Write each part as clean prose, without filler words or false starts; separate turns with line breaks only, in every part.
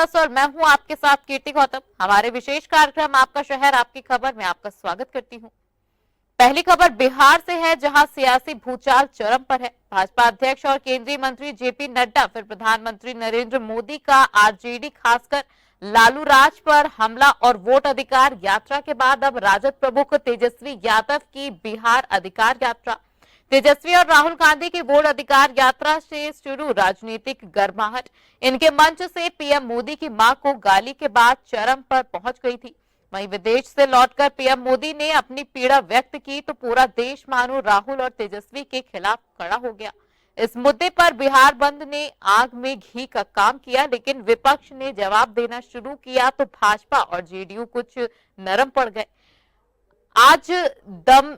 10 और मैं हूं आपके साथ कीर्ति गौतम। हमारे विशेष कार्यक्रम आपका शहर आपकी खबर में आपका स्वागत करती हूं। पहली खबर बिहार से है, जहां सियासी भूचाल चरम पर है। भाजपा अध्यक्ष और केंद्रीय मंत्री जेपी नड्डा फिर प्रधानमंत्री नरेंद्र मोदी का आरजेडी खासकर लालू राज पर हमला और वोट अधिकार यात्रा के बाद अब राजद प्रमुख तेजस्वी यादव की बिहार अधिकार यात्रा। तेजस्वी और राहुल गांधी की वोट अधिकार यात्रा से शुरू राजनीतिक गर्माहट इनके मंच से पीएम मोदी की मां को गाली के बाद चरम पर पहुंच गई थी। वहीं विदेश से लौटकर पीएम मोदी ने अपनी पीड़ा व्यक्त की तो पूरा देश मानो राहुल और तेजस्वी के खिलाफ खड़ा हो गया। इस मुद्दे पर बिहार बंद ने आग में घी का काम किया, लेकिन विपक्ष ने जवाब देना शुरू किया तो भाजपा और जेडीयू कुछ नरम पड़ गए। आज दम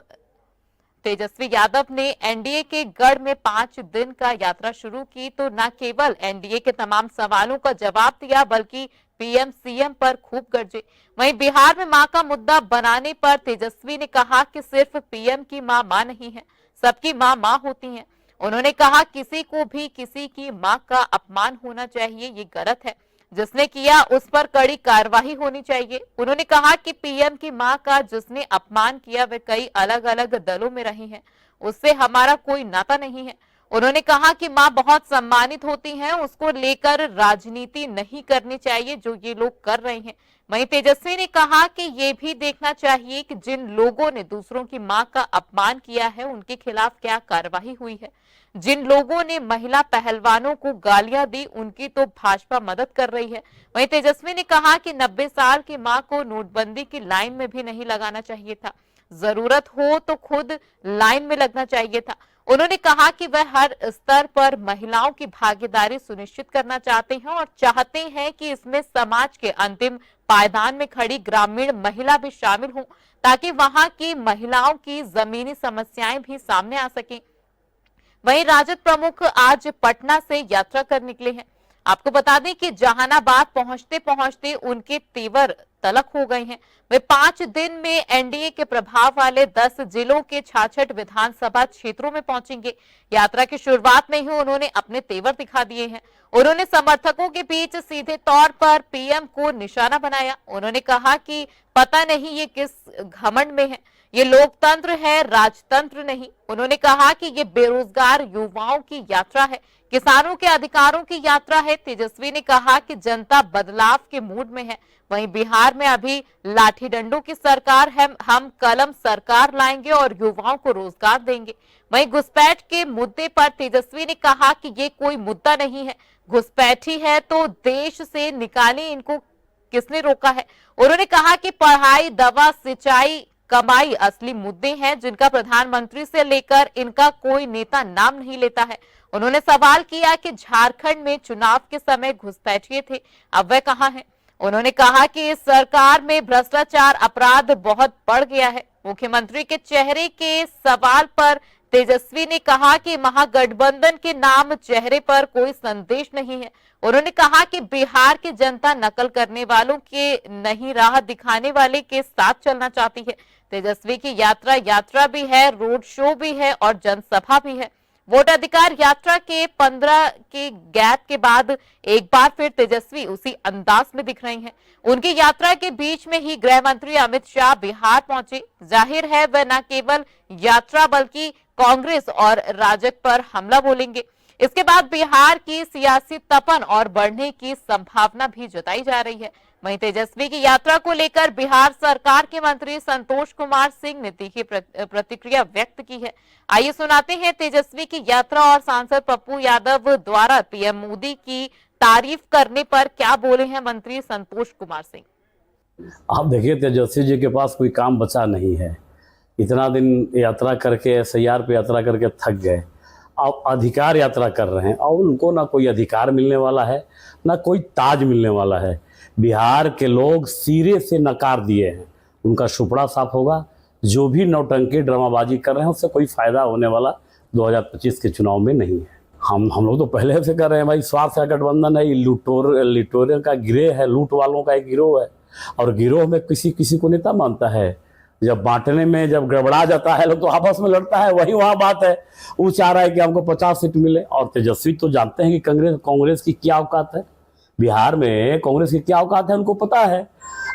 तेजस्वी यादव ने एनडीए के गढ़ में 5 दिन का यात्रा शुरू की तो न केवल एनडीए के तमाम सवालों का जवाब दिया बल्कि पीएम सीएम पर खूब गरजे। वहीं बिहार में मां का मुद्दा बनाने पर तेजस्वी ने कहा कि सिर्फ पीएम की मां मां नहीं है, सबकी मां मां होती है। उन्होंने कहा किसी को भी किसी की मां का अपमान होना चाहिए, ये गलत है। जिसने किया उस पर कड़ी कार्रवाई होनी चाहिए। उन्होंने कहा कि पीएम की मां का जिसने अपमान किया वे कई अलग अलग दलों में रहे हैं, उससे हमारा कोई नाता नहीं है। उन्होंने कहा कि मां बहुत सम्मानित होती हैं, उसको लेकर राजनीति नहीं करनी चाहिए जो ये लोग कर रहे हैं। वहीं तेजस्वी ने कहा कि ये भी देखना चाहिए कि जिन लोगों ने दूसरों की मां का अपमान किया है उनके खिलाफ क्या कार्रवाई हुई है। जिन लोगों ने महिला पहलवानों को गालियां दी उनकी तो भाजपा मदद कर रही है। वहीं तेजस्वी ने कहा कि 90 साल की मां को नोटबंदी की लाइन में भी नहीं लगाना चाहिए था, जरूरत हो तो खुद लाइन में लगना चाहिए था। उन्होंने कहा कि वह हर स्तर पर महिलाओं की भागीदारी सुनिश्चित करना चाहते हैं और चाहते हैं कि इसमें समाज के अंतिम पायदान में खड़ी ग्रामीण महिला भी शामिल हो ताकि वहां की महिलाओं की जमीनी समस्याएं भी सामने आ सकें। वहीं राजद प्रमुख आज पटना से यात्रा कर निकले हैं। आपको बता दें कि जहानाबाद पहुंचते पहुंचते उनके तेवर तलक हो गए हैं। वे 5 दिन में एनडीए के प्रभाव वाले 10 जिलों के 66 विधानसभा क्षेत्रों में पहुंचेंगे। यात्रा की शुरुआत में ही उन्होंने अपने तेवर दिखा दिए हैं। उन्होंने समर्थकों के बीच सीधे तौर पर पीएम को निशाना बनाया। उन्होंने कहा कि पता नहीं ये किस घमंड में है, ये लोकतंत्र है, राजतंत्र नहीं। उन्होंने कहा कि ये बेरोजगार युवाओं की यात्रा है, किसानों के अधिकारों की यात्रा है। तेजस्वी ने कहा कि जनता बदलाव के मूड में है। वहीं बिहार में अभी लाठी डंडों की सरकार है, हम कलम सरकार लाएंगे और युवाओं को रोजगार देंगे। वहीं घुसपैठ के मुद्दे पर तेजस्वी ने कहा कि ये कोई मुद्दा नहीं है, घुसपैठी है तो देश से निकालें, इनको किसने रोका है। उन्होंने कहा कि पढ़ाई, दवा, सिंचाई, कमाई असली मुद्दे हैं जिनका प्रधानमंत्री से लेकर इनका कोई नेता नाम नहीं लेता है। उन्होंने सवाल किया कि झारखंड में चुनाव के समय घुसपैठिए थे, अब वह कहां हैं। उन्होंने कहा कि इस सरकार में भ्रष्टाचार अपराध बहुत बढ़ गया है। मुख्यमंत्री के चेहरे के सवाल पर तेजस्वी ने कहा कि महागठबंधन के नाम चेहरे पर कोई संदेश नहीं है। उन्होंने कहा कि बिहार की जनता नकल करने वालों के नहीं, राह दिखाने वाले के साथ चलना चाहती है। तेजस्वी की यात्रा भी है, रोड शो भी है और जनसभा भी है। वोट अधिकार यात्रा के 15 के गैप के बाद एक बार फिर तेजस्वी उसी अंदाज में दिख रही हैं। उनकी यात्रा के बीच में ही गृह मंत्री अमित शाह बिहार पहुंचे। जाहिर है वह न केवल यात्रा बल्कि कांग्रेस और राजग पर हमला बोलेंगे। इसके बाद बिहार की सियासी तपन और बढ़ने की संभावना भी जताई जा रही है। वहीं तेजस्वी की यात्रा को लेकर बिहार सरकार के मंत्री संतोष कुमार सिंह ने तीखी प्रतिक्रिया व्यक्त की है। आइए सुनाते हैं तेजस्वी की यात्रा और सांसद पप्पू यादव द्वारा पीएम मोदी की तारीफ करने पर क्या बोले हैं मंत्री संतोष कुमार सिंह।
आप देखिए, तेजस्वी जी के पास कोई काम बचा नहीं है। इतना दिन यात्रा करके SIR पे यात्रा करके थक गए, अब अधिकार यात्रा कर रहे हैं और उनको ना कोई अधिकार मिलने वाला है ना कोई ताज मिलने वाला है। बिहार के लोग सिरे से नकार दिए हैं, उनका सुपड़ा साफ होगा। जो भी नौटंकी ड्रामाबाजी कर रहे हैं उससे कोई फायदा होने वाला 2025 के चुनाव में नहीं है। हम लोग तो पहले से कर रहे हैं भाई, स्वार्थ का गठबंधन है, लिटोरियन का गिरोह है, लूट वालों का एक गिरोह है और गिरोह में किसी को नेता मानता है। जब बांटने में जब गड़बड़ा जाता है लोग तो आपस में लड़ता है, वही वहाँ बात है। वो चाह रहा है कि हमको 50 सीट मिले और तेजस्वी तो जानते हैं कि कांग्रेस की क्या औकात है। बिहार में कांग्रेस की क्या औकात है उनको पता है।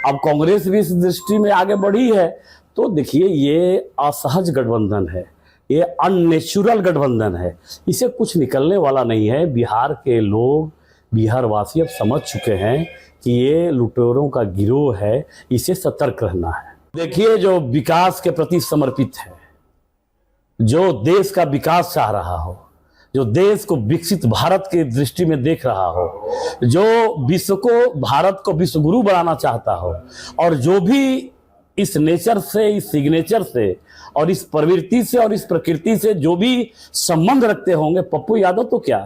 अब कांग्रेस भी इस दृष्टि में आगे बढ़ी है। तो देखिए, ये असहज गठबंधन है, ये अननेचुरल गठबंधन है, इसे कुछ निकलने वाला नहीं है। बिहार के लोग, बिहार वासी अब समझ चुके हैं कि ये लुटेरों का गिरोह है, इसे सतर्क रहना है। देखिए, जो विकास के प्रति समर्पित है, जो देश का विकास चाह रहा हो, जो देश को विकसित भारत की दृष्टि में देख रहा हो, जो विश्व को, भारत को विश्व गुरु बनाना चाहता हो, और जो भी इस नेचर से, इस सिग्नेचर से और इस प्रवृत्ति से और इस प्रकृति से जो भी संबंध रखते होंगे, पप्पू यादव तो क्या,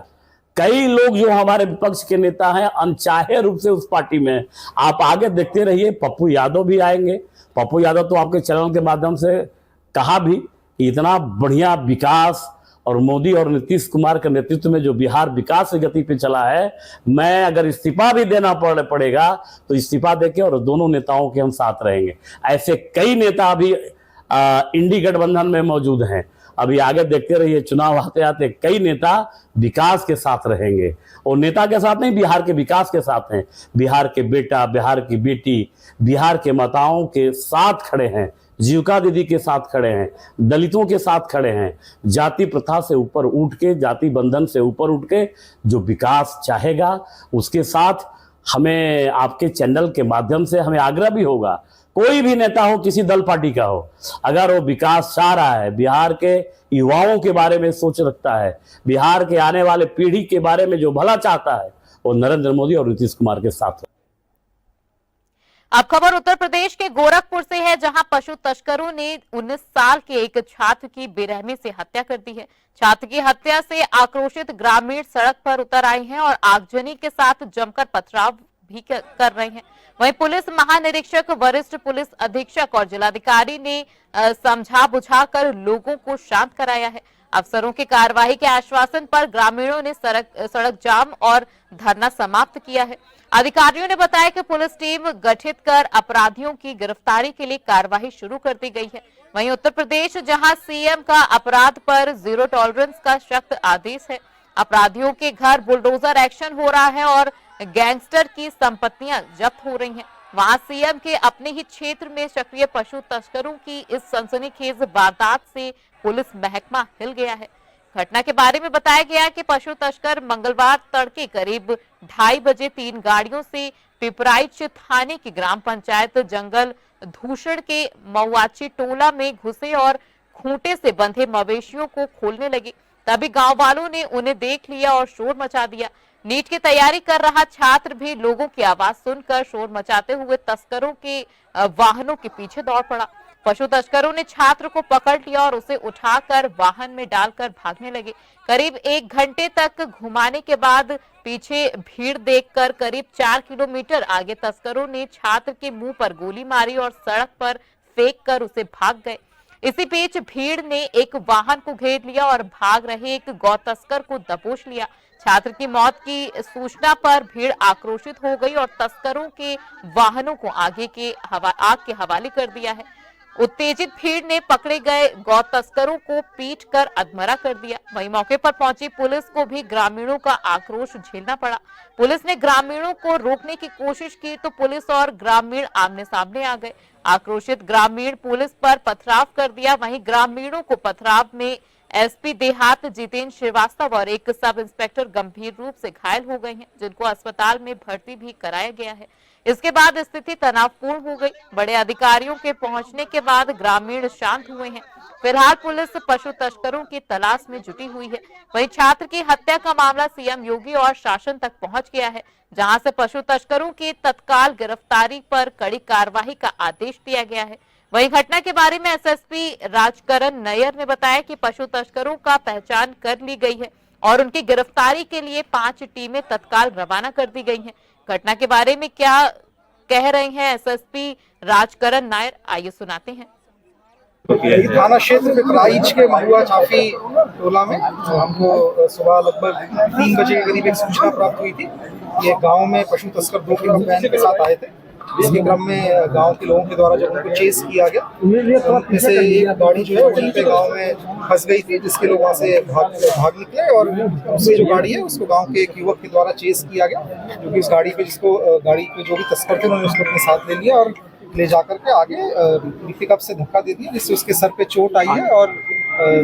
कई लोग जो हमारे विपक्ष के नेता हैं अनचाहे रूप से उस पार्टी में, आप आगे देखते रहिए, पप्पू यादव भी आएंगे। पप्पू यादव तो आपके चैनल के माध्यम से कहा भी कि इतना बढ़िया विकास और मोदी और नीतीश कुमार के नेतृत्व में जो बिहार विकास की गति पे चला है, मैं अगर इस्तीफा भी देना पड़ेगा तो इस्तीफा देके और दोनों नेताओं के हम साथ रहेंगे। ऐसे कई नेता अभी इंडी गठबंधन में मौजूद हैं। अभी आगे देखते रहिए, चुनाव आते आते कई नेता विकास के साथ रहेंगे। और नेता के साथ नहीं, बिहार के विकास के साथ हैं। बिहार के बेटा, बिहार की बेटी, बिहार के माताओं के साथ खड़े हैं, जीविका दीदी के साथ खड़े हैं, दलितों के साथ खड़े हैं। जाति प्रथा से ऊपर उठ के, जाति बंधन से ऊपर उठ के जो विकास चाहेगा, उसके साथ हमें आपके चैनल के माध्यम से हमें आग्रह भी होगा, कोई भी नेता हो, किसी दल पार्टी का हो, अगर वो विकास चाह रहा है, बिहार के युवाओं के बारे में सोच रखता है, बिहार के आने वाले पीढ़ी के बारे में जो भला चाहता है, वो नरेंद्र मोदी और नीतीश कुमार के साथ है।
अब खबर उत्तर प्रदेश के गोरखपुर से है, जहां पशु तस्करों ने 19 साल के एक छात्र की बेरहमी से हत्या कर दी है। छात्र की हत्या से आक्रोशित ग्रामीण सड़क पर उतर आए हैं और आगजनी के साथ जमकर पथराव भी कर रहे हैं। वहीं पुलिस महानिरीक्षक, वरिष्ठ पुलिस अधीक्षक और जिलाधिकारी ने समझा बुझाकर लोगों को शांत कराया है। अफसरों की कार्रवाई के आश्वासन पर ग्रामीणों ने सड़क जाम और धरना समाप्त किया है। अधिकारियों ने बताया कि पुलिस टीम गठित कर अपराधियों की गिरफ्तारी के लिए कार्रवाई शुरू कर दी गई है। वहीं उत्तर प्रदेश, जहां सीएम का अपराध पर जीरो टॉलरेंस का सख्त आदेश है, अपराधियों के घर बुलडोजर एक्शन हो रहा है और गैंगस्टर की संपत्तियां जब्त हो रही हैं। वहां सीएम के अपने ही क्षेत्र में सक्रिय पशु तस्करों की इस सनसनीखेज वारदात से पुलिस महकमा हिल गया है। घटना के बारे में बताया गया कि पशु तस्कर मंगलवार तड़के करीब 2:30 बजे 3 गाड़ियों से पिपराइच थाने की ग्राम पंचायत जंगल धूषण के मऊआची टोला में घुसे और खूंटे से बंधे मवेशियों को खोलने लगे। तभी गांव वालों ने उन्हें देख लिया और शोर मचा दिया। नीट की तैयारी कर रहा छात्र भी लोगों की आवाज सुनकर शोर मचाते हुए तस्करों के वाहनों के पीछे दौड़ पड़ा। पशु तस्करों ने छात्र को पकड़ लिया और उसे उठाकर वाहन में डालकर भागने लगे। करीब 1 घंटे तक घुमाने के बाद पीछे भीड़ देखकर करीब 4 किलोमीटर आगे तस्करों ने छात्र के मुंह पर गोली मारी और सड़क पर फेंक कर उसे भाग गए। इसी बीच भीड़ ने एक वाहन को घेर लिया और भाग रहे एक गौ तस्कर को दबोच लिया। छात्र की मौत की सूचना पर भीड़ आक्रोशित हो गई और तस्करों के वाहनों को आग के हवाले कर दिया है। उत्तेजित भीड़ ने पकड़े गए गौ तस्करों को पीट कर अधमरा कर दिया। वहीं मौके पर पहुंची पुलिस को भी ग्रामीणों का आक्रोश झेलना पड़ा। पुलिस ने ग्रामीणों को रोकने की कोशिश की तो पुलिस और ग्रामीण आमने सामने आ गए। आक्रोशित ग्रामीण पुलिस पर पथराव कर दिया। वहीं ग्रामीणों को पथराव में एसपी देहात जितेंद्र श्रीवास्तव और एक सब इंस्पेक्टर गंभीर रूप से घायल हो गए हैं, जिनको अस्पताल में भर्ती भी कराया गया है। इसके बाद स्थिति तनावपूर्ण हो गई। बड़े अधिकारियों के पहुंचने के बाद ग्रामीण शांत हुए हैं। फिलहाल पुलिस पशु तस्करों की तलाश में जुटी हुई है। वहीं छात्र की हत्या का मामला सीएम योगी और शासन तक पहुंच गया है, जहां से पशु तस्करों की तत्काल गिरफ्तारी पर कड़ी कार्रवाई का आदेश दिया गया है। वहीं घटना के बारे में एसएसपी राजकरण नायर ने बताया कि पशु तस्करों का पहचान कर ली गई है और उनकी गिरफ्तारी के लिए 5 टीमें तत्काल रवाना कर दी गई हैं। घटना के बारे में क्या कह रहे हैं एसएसपी राजकरण नायर, आइए सुनाते हैं।
थाना क्षेत्र पिपराइच के महुआ चाफी टोला में हमको सुबह लगभग 3 बजे के करीब एक सूचना प्राप्त हुई थी। ये गांव में पशु तस्कर 2 पिकअप वैन के साथ आए थे इसके क्रम में गांव के लोगों के द्वारा जब उनको चेस किया गया, उनमें से एक गाड़ी जो है वहीं पे गांव में फंस गई थी, जिसके लोग वहां से भाग निकले और दूसरी जो गाड़ी है उसको गांव के एक युवक के द्वारा चेस किया गया, जो कि इस गाड़ी पे गाड़ी पे जो भी तस्कर थे उन्होंने उसको अपने साथ ले लिया और ले जाकर के आगे पिकअप से धक्का दे दिया, जिससे उसके सर पे चोट आई है और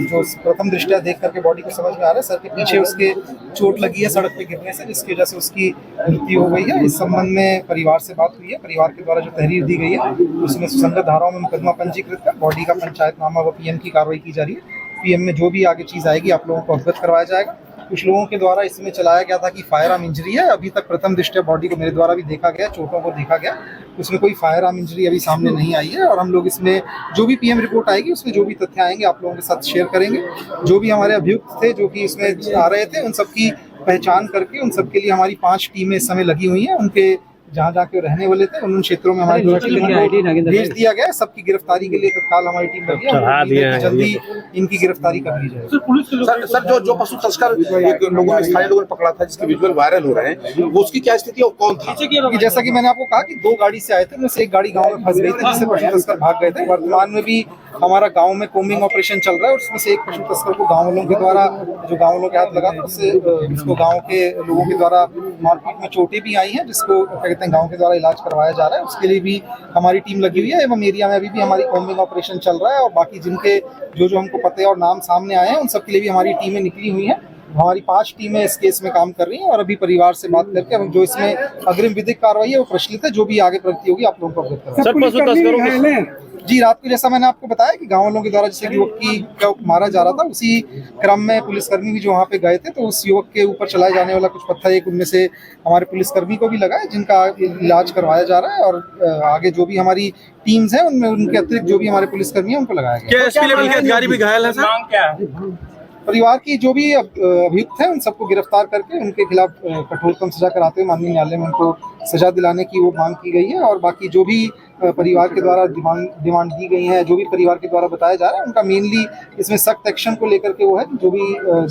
जो प्रथम दृष्टया देख करके बॉडी को समझ में आ रहा है सर के पीछे उसके चोट लगी है सड़क पे गिरने से, जिसकी वजह से उसकी मृत्यु हो गई है। इस संबंध में परिवार से बात हुई है, परिवार के द्वारा जो तहरीर दी गई है उसमें सुसंगत धाराओं में मुकदमा पंजीकृत कर बॉडी का पंचायतनामा व पीएम की कार्रवाई की जा रही है। पीएम में जो भी आगे चीज आएगी आप लोगों को अवगत करवाया जाएगा। कुछ लोगों के द्वारा इसमें चलाया गया था कि फायर आर्म इंजरी है, अभी तक प्रथम दृष्टया बॉडी को मेरे द्वारा भी देखा गया, चोटों को देखा गया, उसमें कोई फायर आर्म इंजरी अभी सामने नहीं आई है और हम लोग इसमें जो भी पीएम रिपोर्ट आएगी उसमें जो भी तथ्य आएंगे आप लोगों के साथ शेयर करेंगे। जो भी हमारे अभियुक्त थे जो कि इसमें आ रहे थे उन सबकी पहचान करके उन सबके लिए हमारी 5 टीमें इस समय लगी हुई हैं, उनके जहाँ जहाँ के रहने वाले थे उन क्षेत्रों में हमारी भेज दिया गया है। सबकी गिरफ्तारी के लिए तत्काल हमारी टीम लगी है, जल्दी इनकी गिरफ्तारी कर ली जाएगी।
सर जो पशु तस्कर लोगों ने स्थानीय लोगों ने पकड़ा था जिसके विजुअल वायरल हो रहे हैं, वो उसकी क्या स्थिति है और कौन था?
जैसा कि मैंने आपको कहा कि 2 गाड़ी से आए थे, उनमें से एक गाड़ी गाँव में फंस गई थी जिससे पशु तस्कर भाग गए थे। वर्तमान में भी हमारा गाँव में कोम्बिंग ऑपरेशन चल रहा है और उसमें से एक पशु तस्कर को गाँव वालों के द्वारा जो गाँव वालों के हाथ लगा था उससे उसको गाँव के लोगों के द्वारा मारपीट में चोटें भी आई हैं, जिसको कहते हैं गाँव के द्वारा इलाज करवाया जा रहा है। उसके लिए भी हमारी टीम लगी हुई है एवं एरिया में अभी भी हमारी कॉम्बिंग ऑपरेशन चल रहा है और बाकी जिनके जो हमको पते और नाम सामने आए हैं उन सबके लिए भी हमारी टीमें निकली हुई हैं। हमारी 5 टीमें इस केस में काम कर रही हैं और अभी परिवार से बात करके अब जो इसमें अग्रिम विधिक कार्रवाई है वो प्रचलित है, जो भी आगे प्रगति होगी आप लोगों को अवगत कराएंगे। जी, रात को जैसा मैंने आपको बताया कि गाँव वालों के द्वारा जिस युवक की मारा जा रहा था उसी क्रम में पुलिसकर्मी भी जो वहाँ पे गए थे, तो उस युवक के ऊपर चलाए जाने वाला कुछ पत्थर एक उनमें से हमारे पुलिसकर्मी को भी लगा है, जिनका इलाज करवाया जा रहा है और आगे जो भी हमारी टीम्स हैं उनमें उनके अतिरिक्त जो भी हमारे पुलिसकर्मी हैं उनको लगाया गया।
एसपी लेवल के अधिकारी भी घायल हैं सर?
परिवार की जो भी अभियुक्त हैं उन सबको गिरफ्तार करके उनके खिलाफ कठोरतम सजा कराते हुए माननीय न्यायालय में उनको सजा दिलाने की वो मांग की गई है और बाकी जो भी परिवार के द्वारा डिमांड दी गई है, जो भी परिवार के द्वारा बताया जा रहा है, उनका मेनली इसमें सख्त एक्शन को लेकर के वो है जो भी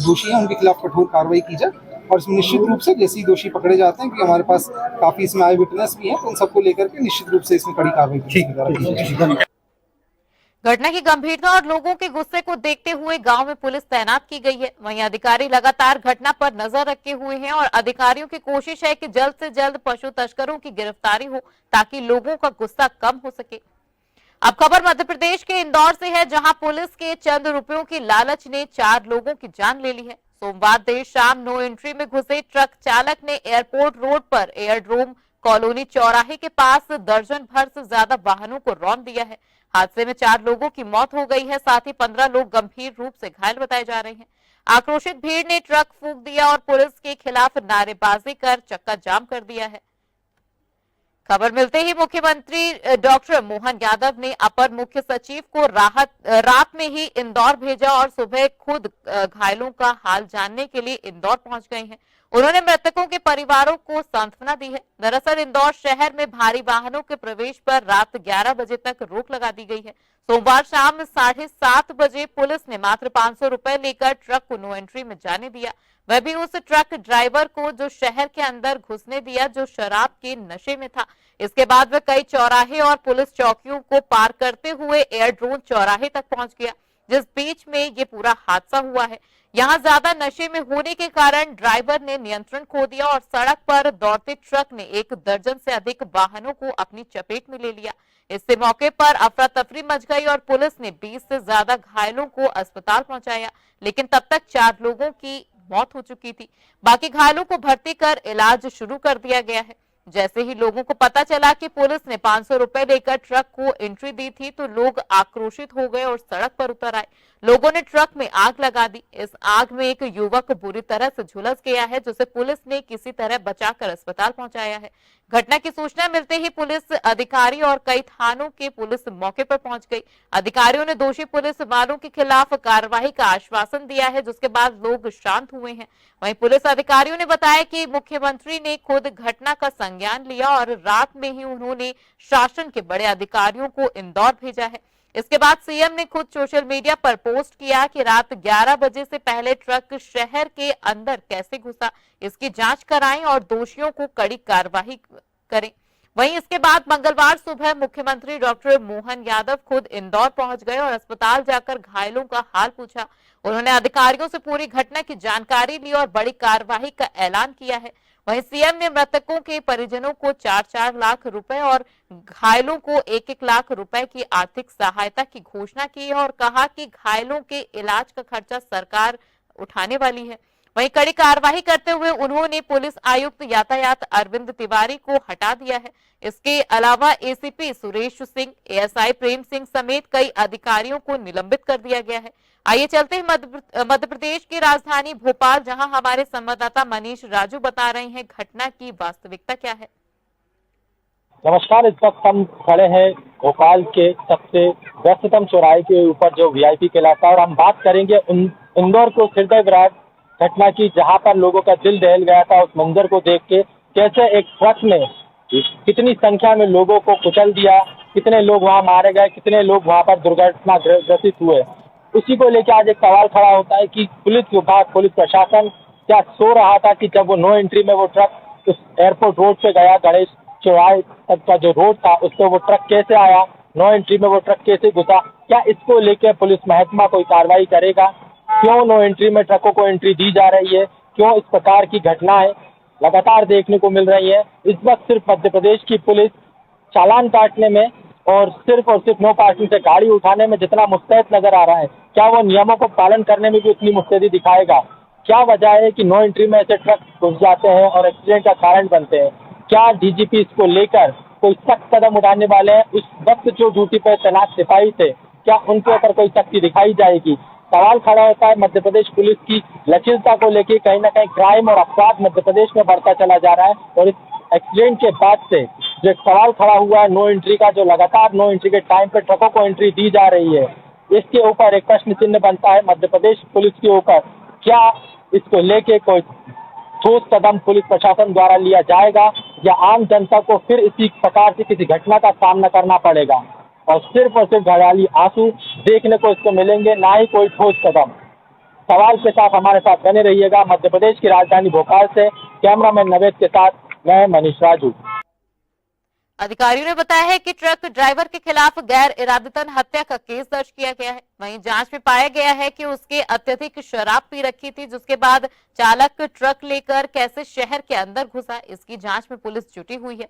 दोषी हैं उनके खिलाफ कठोर कार्रवाई की जाए और इसमें निश्चित रूप से जैसे ही दोषी पकड़े जाते हैं, क्योंकि हमारे पास काफी इसमें आई विटनेस भी हैं, तो उन सबको लेकर के निश्चित रूप से इसमें कड़ी कार्रवाई की जाए।
घटना की गंभीरता और लोगों के गुस्से को देखते हुए गांव में पुलिस तैनात की गई है। वहीं अधिकारी लगातार घटना पर नजर रखे हुए हैं और अधिकारियों की कोशिश है कि जल्द से जल्द पशु तस्करों की गिरफ्तारी हो ताकि लोगों का गुस्सा कम हो सके। अब खबर मध्य प्रदेश के इंदौर से है, जहां पुलिस के चंद रुपयों की लालच ने 4 लोगों की जान ले ली है। सोमवार देर शाम नो एंट्री में घुसे ट्रक चालक ने एयरपोर्ट रोड पर एयरड्रोम कॉलोनी चौराहे के पास दर्जन भर से ज्यादा वाहनों को रौंद दिया है। हादसे में 4 लोगों की मौत हो गई है, साथ ही 15 लोग गंभीर रूप से घायल बताए जा रहे हैं। आक्रोशित भीड़ ने ट्रक फूंक दिया और पुलिस के खिलाफ नारेबाजी कर चक्का जाम कर दिया है। खबर मिलते ही मुख्यमंत्री डॉक्टर मोहन यादव ने अपर मुख्य सचिव को रात में ही इंदौर भेजा और सुबह खुद घायलों का हाल जानने के लिए इंदौर पहुंच गए हैं। उन्होंने मृतकों के परिवारों को सांत्वना दी है। दरअसल इंदौर शहर में भारी वाहनों के प्रवेश पर रात 11 बजे तक रोक लगा दी गई है। सोमवार शाम 7:30 बजे पुलिस ने मात्र 500 रुपए लेकर ट्रक को नो एंट्री में जाने दिया, वह भी उस ट्रक ड्राइवर को जो शहर के अंदर घुसने दिया जो शराब के नशे में था। इसके बाद वह कई चौराहे और पुलिस चौकियों को पार करते हुए एयरड्रोम चौराहे तक पहुंच गया, जिस बीच में ये पूरा हादसा हुआ है। यहाँ ज्यादा नशे में होने के कारण ड्राइवर ने नियंत्रण खो दिया और सड़क पर दौड़ते ट्रक ने 1 दर्जन से अधिक वाहनों को अपनी चपेट में ले लिया। इससे मौके पर अफरा तफरी मच गई और पुलिस ने 20 से ज्यादा घायलों को अस्पताल पहुंचाया, लेकिन तब तक 4 लोगों की मौत हो चुकी थी। बाकी घायलों को भर्ती कर इलाज शुरू कर दिया गया है। जैसे ही लोगों को पता चला कि पुलिस ने 500 रुपए देकर ट्रक को एंट्री दी थी, तो लोग आक्रोशित हो गए और सड़क पर उतर आए। लोगों ने ट्रक में आग लगा दी। इस आग में एक युवक बुरी तरह से झुलस गया है, जिसे पुलिस ने किसी तरह बचाकर अस्पताल पहुंचाया है। घटना की सूचना मिलते ही पुलिस अधिकारी और कई थानों के पुलिस मौके पर पहुंच गई। अधिकारियों ने दोषी पुलिस वालों के खिलाफ कार्रवाई का आश्वासन दिया है, जिसके बाद लोग शांत हुए हैं। वहीं पुलिस अधिकारियों ने बताया कि मुख्यमंत्री ने खुद घटना का संज्ञान लिया और रात में ही उन्होंने शासन के बड़े अधिकारियों को इंदौर भेजा है। इसके बाद सीएम ने खुद सोशल मीडिया पर पोस्ट किया कि रात 11 बजे से पहले ट्रक शहर के अंदर कैसे घुसा, इसकी जांच कराएं और दोषियों को कड़ी कार्रवाई करें। वहीं इसके बाद मंगलवार सुबह मुख्यमंत्री डॉक्टर मोहन यादव खुद इंदौर पहुंच गए और अस्पताल जाकर घायलों का हाल पूछा। उन्होंने अधिकारियों से पूरी घटना की जानकारी ली और बड़ी कार्रवाई का ऐलान किया है। वहीं सीएम ने मृतकों के परिजनों को 4-4 लाख रुपए और घायलों को 1-1 लाख रुपए की आर्थिक सहायता की घोषणा की है और कहा कि घायलों के इलाज का खर्चा सरकार उठाने वाली है। वहीं कड़ी कार्रवाई करते हुए उन्होंने पुलिस आयुक्त यातायात अरविंद तिवारी को हटा दिया है। इसके अलावा एसीपी सुरेश सिंह, एएसआई प्रेम सिंह समेत कई अधिकारियों को निलंबित कर दिया गया है। आइए चलते हैं मध्य प्रदेश की राजधानी भोपाल, जहां हमारे संवाददाता मनीष राजू बता रहे हैं घटना की वास्तविकता क्या है।
नमस्कार, इस वक्त हम खड़े हैं भोपाल के सबसे व्यस्ततम चौराहे के ऊपर जो वीआईपी कहलाता है और हम बात करेंगे इंदौर को हृदय विदारक घटना की, जहां पर लोगों का दिल दहल गया था उस मंजर को देख के। कैसे एक ट्रक ने कितनी संख्या में लोगों को कुचल दिया, कितने लोग वहां मारे गए, कितने लोग वहां पर दुर्घटना ग्रसित हुए, उसी को लेकर आज एक सवाल खड़ा होता है कि पुलिस विभाग, पुलिस प्रशासन क्या सो रहा था कि जब वो नो एंट्री में वो ट्रक उस एयरपोर्ट रोड पे गया, गणेश चौराहे तक का जो रोड था उस पर वो ट्रक कैसे आया, नो एंट्री में वो ट्रक कैसे घुसा, क्या इसको लेकर पुलिस महकमा कोई कार्रवाई करेगा? क्यों नो एंट्री में ट्रकों को एंट्री दी जा रही है? क्यों इस प्रकार की घटनाएं लगातार देखने को मिल रही है? इस वक्त सिर्फ मध्य प्रदेश की पुलिस चालान काटने में और सिर्फ नो पार्किंग से गाड़ी उठाने में जितना मुस्तैद नजर आ रहा है, क्या वो नियमों को पालन करने में भी उतनी मुस्तैदी दिखाएगा? क्या वजह है कि नो एंट्री में ऐसे ट्रक घुस जाते हैं और एक्सीडेंट का कारण बनते हैं? क्या डीजीपी इसको लेकर कोई सख्त कदम उठाने वाले हैं? उस वक्त जो ड्यूटी पर तैनात सिपाही थे, क्या उनके ऊपर कोई सख्ती दिखाई जाएगी? सवाल खड़ा होता है मध्य प्रदेश पुलिस की लचीलता को लेकर। कहीं ना कहीं क्राइम और अपराध मध्य प्रदेश में बढ़ता चला जा रहा है और इस एक्सीडेंट के बाद से जो एक सवाल खड़ा हुआ है नो एंट्री का, जो लगातार नो एंट्री के टाइम पे ट्रकों को एंट्री दी जा रही है, इसके ऊपर एक प्रश्न चिन्ह बनता है मध्य प्रदेश पुलिस के ऊपर। क्या इसको लेके कोई ठोस कदम पुलिस प्रशासन द्वारा लिया जाएगा या आम जनता को फिर इसी प्रकार की किसी घटना का सामना करना पड़ेगा और सिर्फ घड़ियाली आंसू देखने को इसको मिलेंगे, ना ही कोई ठोस कदम? सवाल के साथ हमारे साथ बने रहिएगा। मध्य प्रदेश की राजधानी भोपाल से कैमरामैन नवेद के साथ मैं मनीष राजू।
अधिकारियों ने बताया है कि ट्रक ड्राइवर के खिलाफ गैर इरादतन हत्या का केस दर्ज किया गया है। वहीं जांच में पाया गया है कि उसके अत्यधिक शराब पी रखी थी, जिसके बाद चालक ट्रक लेकर कैसे शहर के अंदर घुसा, इसकी जांच में पुलिस जुटी हुई है।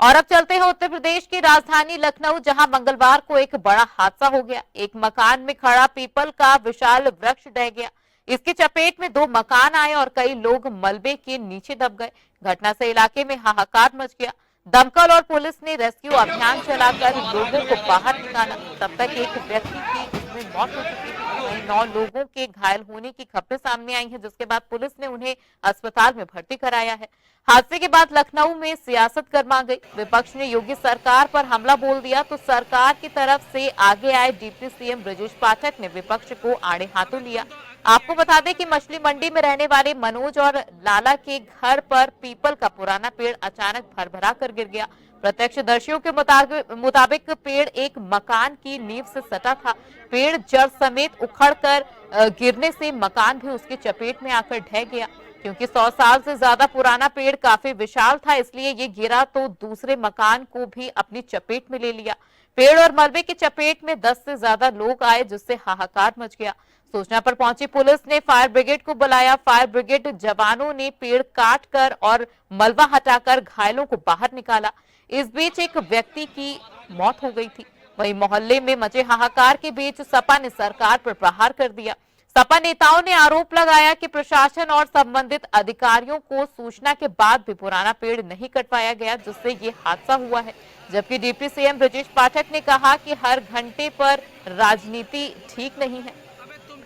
और अब चलते हैं उत्तर प्रदेश की राजधानी लखनऊ, जहां मंगलवार को एक बड़ा हादसा हो गया। एक मकान में खड़ा पीपल का विशाल वृक्ष ढह गया। इसकी चपेट में 2 मकान आए और कई लोग मलबे के नीचे दब गए। घटना से इलाके में हाहाकार मच गया। दमकल और पुलिस ने रेस्क्यू अभियान चलाकर लोगों को बाहर निकाला। तब तक एक व्यक्ति की इसमें मौत हो चुकी थी। वहीं 9 लोगों के घायल होने की खबरें सामने आई हैं, जिसके बाद पुलिस ने उन्हें अस्पताल में भर्ती कराया है। हादसे के बाद लखनऊ में सियासत गर्मा गई। विपक्ष ने योगी सरकार पर हमला बोल दिया तो सरकार की तरफ से आगे आए डिप्टी सीएम ब्रजेश पाठक ने विपक्ष को आड़े हाथों लिया। आपको बता दें कि मछली मंडी में रहने वाले मनोज और लाला के घर पर पीपल का पुराना पेड़ अचानक भरभरा कर गिर गया। प्रत्यक्षदर्शियों के मुताबिक पेड़ एक मकान की नींव से सटा था। पेड़ जड़ समेत उखड़कर गिरने से मकान भी उसकी चपेट में आकर ढह गया। क्योंकि 100 साल से ज्यादा पुराना पेड़ काफी विशाल था, इसलिए ये गिरा तो दूसरे मकान को भी अपनी चपेट में ले लिया। पेड़ और मलबे की चपेट में 10 से ज्यादा लोग आए, जिससे हाहाकार मच गया। सूचना पर पहुंची पुलिस ने फायर ब्रिगेड को बुलाया। फायर ब्रिगेड जवानों ने पेड़ काटकर और मलबा हटाकर घायलों को बाहर निकाला। इस बीच एक व्यक्ति की मौत हो गई थी। वहीं मोहल्ले में मचे हाहाकार के बीच सपा ने सरकार पर प्रहार कर दिया। सपा नेताओं ने आरोप लगाया कि प्रशासन और संबंधित अधिकारियों को सूचना के बाद भी पुराना पेड़ नहीं कटवाया गया, जिससे ये हादसा हुआ है। जबकि डिप्टी सीएम ब्रजेश पाठक ने कहा कि हर घंटे पर राजनीति ठीक नहीं है।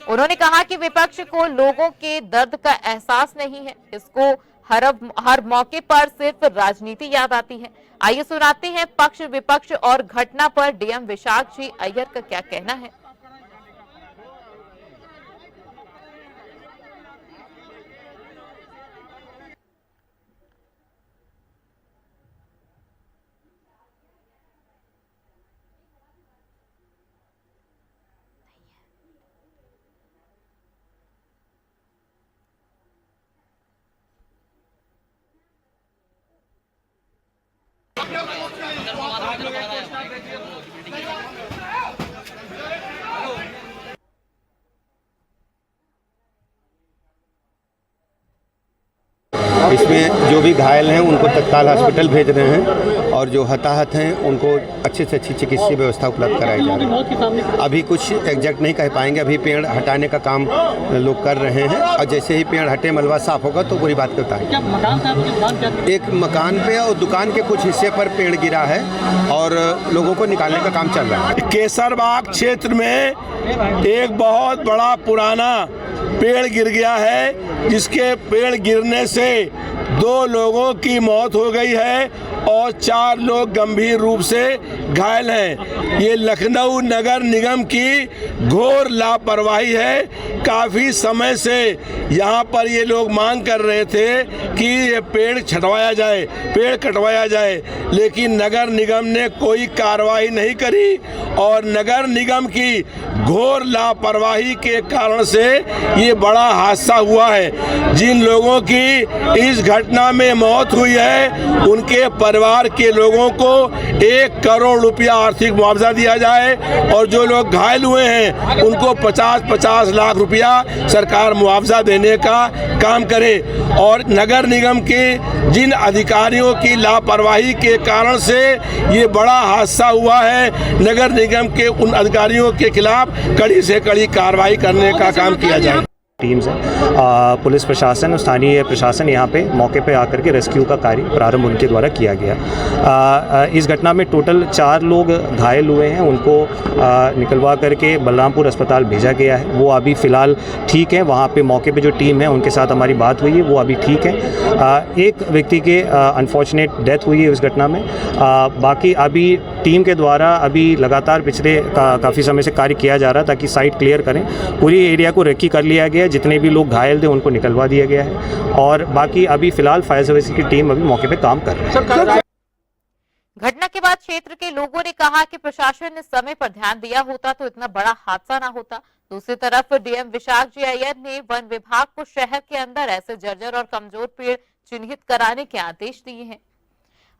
उन्होंने कहा कि विपक्ष को लोगों के दर्द का एहसास नहीं है, इसको हर मौके पर सिर्फ राजनीति याद आती है। आइए सुनाते हैं पक्ष विपक्ष और घटना पर डीएम विशाख जी अय्यर का क्या कहना है।
इसमें जो भी घायल हैं उनको तत्काल हॉस्पिटल भेज रहे हैं और जो हताहत हैं उनको अच्छे से अच्छी चिकित्सीय व्यवस्था उपलब्ध कराई जा रही है। अभी कुछ एग्जैक्ट नहीं कह पाएंगे, अभी पेड़ हटाने का काम लोग कर रहे हैं और जैसे ही पेड़ हटे मलबा साफ होगा तो पूरी बात बताएंगे। एक मकान पे और दुकान के कुछ हिस्से पर पेड़ गिरा है और लोगों को निकालने का काम चल रहा है।
केसरबाग क्षेत्र में एक बहुत बड़ा पुराना पेड़ गिर गया है, जिसके पेड़ गिरने से 2 लोगों की मौत हो गई है और 4 लोग गंभीर रूप से घायल हैं। ये लखनऊ नगर निगम की घोर लापरवाही है। काफ़ी समय से यहाँ पर ये लोग मांग कर रहे थे कि ये पेड़ छटवाया जाए, पेड़ कटवाया जाए, लेकिन नगर निगम ने कोई कार्रवाई नहीं करी और नगर निगम की घोर लापरवाही के कारण से ये बड़ा हादसा हुआ है। जिन लोगों की इस घटना में मौत हुई है उनके परिवार के लोगों को 1 करोड़ रुपया आर्थिक मुआवजा दिया जाए और जो लोग घायल हुए हैं उनको 50-50 लाख रुपया सरकार मुआवजा देने का काम करे। और नगर निगम के जिन अधिकारियों की लापरवाही के कारण से ये बड़ा हादसा हुआ है, नगर निगम के उन अधिकारियों के खिलाफ कड़ी से कड़ी कार्रवाई करने का काम किया जाए।
टीम्स हैं, पुलिस प्रशासन और स्थानीय प्रशासन यहाँ पे मौके पे आकर के रेस्क्यू का कार्य प्रारंभ उनके द्वारा किया गया। इस घटना में टोटल 4 लोग घायल हुए हैं, उनको निकलवा करके बलरामपुर अस्पताल भेजा गया है। वो अभी फ़िलहाल ठीक है, वहाँ पे मौके पे जो टीम है उनके साथ हमारी बात हुई है, वो अभी ठीक है। एक व्यक्ति के अनफॉर्चुनेट डेथ हुई है इस घटना में। बाकी अभी टीम के द्वारा अभी लगातार पिछले काफ़ी समय से कार्य किया जा रहा है ताकि साइट क्लियर करें। पूरी एरिया को रेकी कर लिया गया, जितने भी लोग घायल थे उनको निकलवा दिया गया है और बाकी अभी फिलहाल फायर सर्विस की टीम अभी मौके पे काम कर रही है।
घटना के बाद क्षेत्र के लोगों ने कहा कि प्रशासन ने समय पर ध्यान दिया होता तो इतना बड़ा हादसा ना होता। दूसरी तरफ डीएम विशाख जी अय्यर ने वन विभाग को शहर के अंदर ऐसे जर्जर और कमजोर पेड़ चिन्हित कराने के आदेश दिए हैं।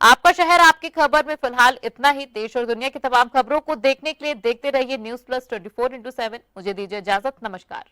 आपका शहर आपकी खबर में फिलहाल इतना ही। देश और दुनिया की तमाम खबरों को देखने के लिए देखते रहिए News Plus 24/7। मुझे दीजिए इजाजत, नमस्कार।